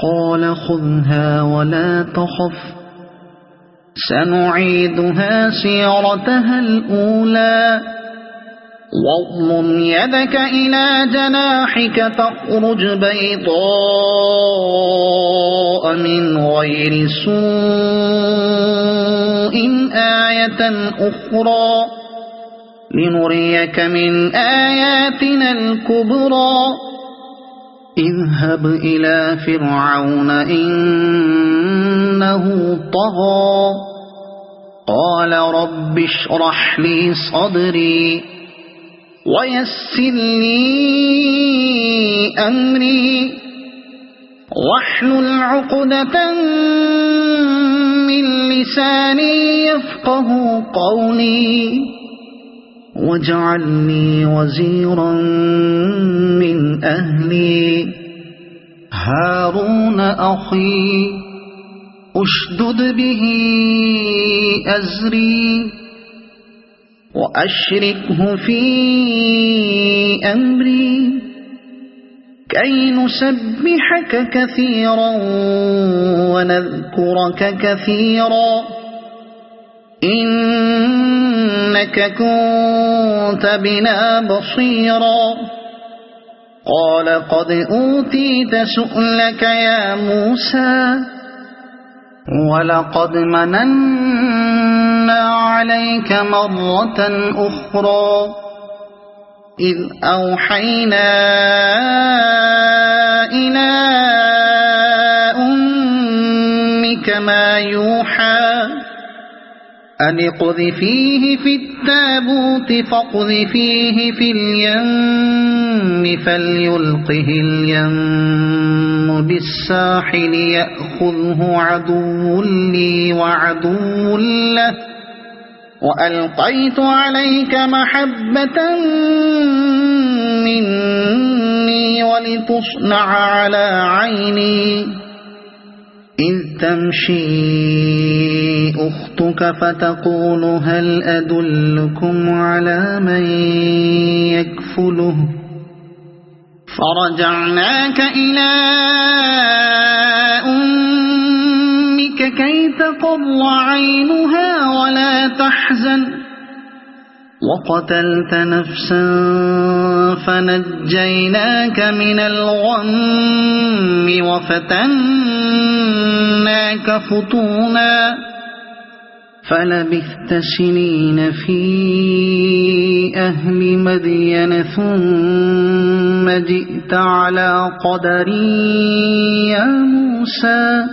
قال خذها ولا تخف سنعيدها سيرتها الأولى واضمم يدك إلى جناحك تخرج بيضاء من غير سوء آية أخرى لنريك من آياتنا الكبرى اذهب إلى فرعون إنه طغى قال رب اشرح لي صدري ويسر لي أمري واحلل عقدة من لساني يفقه قولي واجعل لي وزيرا من أهلي هارون أخي اشدد به أزري وأشركه في أمري كي نسبحك كثيرا ونذكرك كثيرا إنك كنت بنا بصيرا قال قد أوتيت سؤلك يا موسى ولقد مننا عليك مرة أخرى إذ أوحينا إلى أمك ما يوحى أن اقذفيه في التابوت فاقذفيه في اليم فليلقه اليم بالساحل يأخذه عدو لي وعدو له وألقيت عليك محبة مني ولتصنع على عيني إذ تمشي أختك فتقول هل أدلكم على من يكفله فرجعناك إلى أمك كي تقر عينها ولا تحزن وقتلت نفسا فنجيناك من الغم وفتناك فتونا فلبثت سنين في أهل مدين ثم جئت على قدري يا موسى